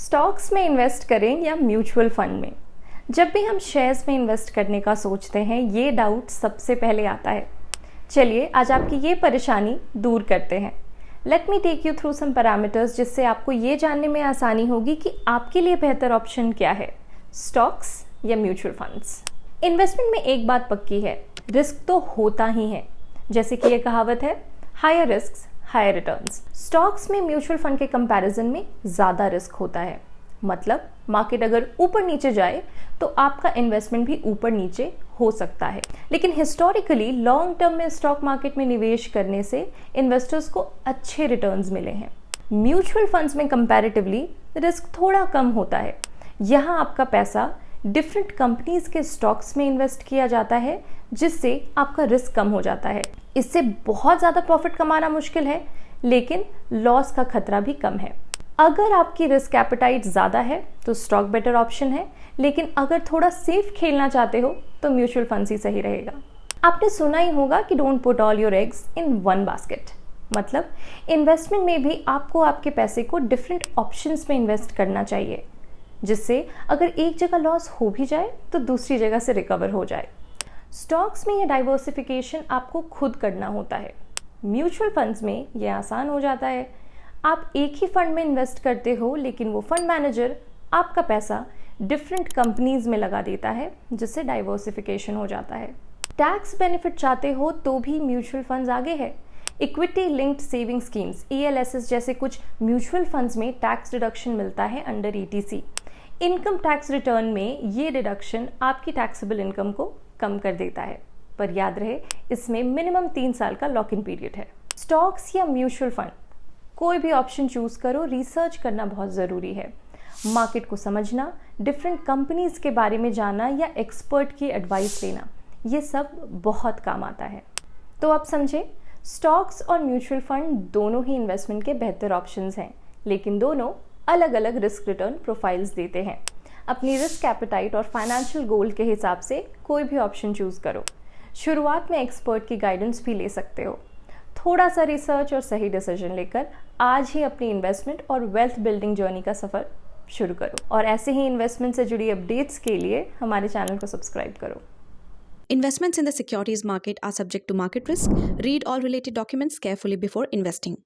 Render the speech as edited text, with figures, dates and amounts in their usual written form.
Stocks में invest करें या म्यूचुअल फंड में। जब भी हम शेयर्स में इन्वेस्ट करने का सोचते हैं, ये डाउट सबसे पहले आता है। चलिए आज आपकी ये परेशानी दूर करते हैं। Let me take you through some parameters, जिससे आपको ये जानने में आसानी होगी कि आपके लिए बेहतर ऑप्शन क्या है, स्टॉक्स या म्यूचुअल फंड्स। इन्वेस्टमेंट में एक बात पक्की है, रिस्क तो होता ही है। जैसे कि ये कहावत है, higher risk higher returns. Stocks में म्यूचुअल फंड के कंपैरिजन में ज़्यादा रिस्क होता है। मतलब मार्केट अगर ऊपर नीचे जाए तो आपका इन्वेस्टमेंट भी ऊपर नीचे हो सकता है। लेकिन हिस्टोरिकली लॉन्ग टर्म में स्टॉक मार्केट में निवेश करने से इन्वेस्टर्स को अच्छे रिटर्न्स मिले हैं। म्यूचुअल फंड्स में कंपैरेटिवली रिस्क थोड़ा कम होता है। यहाँ आपका पैसा डिफरेंट कंपनीज के स्टॉक्स में इन्वेस्ट किया जाता है, जिससे आपका रिस्क कम हो जाता है। इससे बहुत ज़्यादा प्रॉफिट कमाना मुश्किल है, लेकिन लॉस का खतरा भी कम है। अगर आपकी रिस्क एपेटाइट ज़्यादा है तो स्टॉक बेटर ऑप्शन है, लेकिन अगर थोड़ा सेफ खेलना चाहते हो तो म्यूचुअल फंड्स ही सही रहेगा। आपने सुना ही होगा कि don't put all your eggs in one basket. मतलब इन्वेस्टमेंट में भी आपको आपके पैसे को डिफरेंट ऑप्शंस में इन्वेस्ट करना चाहिए, जिससे अगर एक जगह लॉस हो भी जाए तो दूसरी जगह से रिकवर हो जाए। स्टॉक्स में यह डाइवर्सिफिकेशन आपको खुद करना होता है। म्यूचुअल फंड्स में यह आसान हो जाता है। आप एक ही फंड में इन्वेस्ट करते हो, लेकिन वो फंड मैनेजर आपका पैसा डिफरेंट कंपनीज में लगा देता है, जिससे डाइवर्सिफिकेशन हो जाता है। टैक्स बेनिफिट चाहते हो तो भी म्यूचुअल फंड्स आगे है। Equity linked saving schemes ELSS जैसे कुछ म्यूचुअल फंड्स में टैक्स डिडक्शन मिलता है under ETC। Income tax return में ये डिडक्शन आपकी टैक्सेबल इनकम को कम कर देता है, पर याद रहे इसमें मिनिमम 3 साल का लॉक इन पीरियड है। स्टॉक्स या म्यूचुअल फंड, कोई भी ऑप्शन चूज करो, रिसर्च करना बहुत ज़रूरी है। मार्केट को समझना, डिफरेंट कंपनीज के बारे में जानना या एक्सपर्ट की एडवाइस लेना, ये सब बहुत काम आता है। तो आप समझे, स्टॉक्स और म्यूचुअल फंड दोनों ही इन्वेस्टमेंट के बेहतर ऑप्शंस हैं, लेकिन दोनों अलग अलग रिस्क रिटर्न प्रोफाइल्स देते हैं। अपनी रिस्क एपेटाइट और फाइनेंशियल गोल के हिसाब से कोई भी ऑप्शन चूज करो। शुरुआत में एक्सपर्ट की गाइडेंस भी ले सकते हो। थोड़ा सा रिसर्च और सही डिसीजन लेकर आज ही अपनी इन्वेस्टमेंट और वेल्थ बिल्डिंग जर्नी का सफ़र शुरू करो। और ऐसे ही इन्वेस्टमेंट से जुड़ी अपडेट्स के लिए हमारे चैनल को सब्सक्राइब करो। Investments in the securities market are subject to market risk. Read all related documents carefully before investing.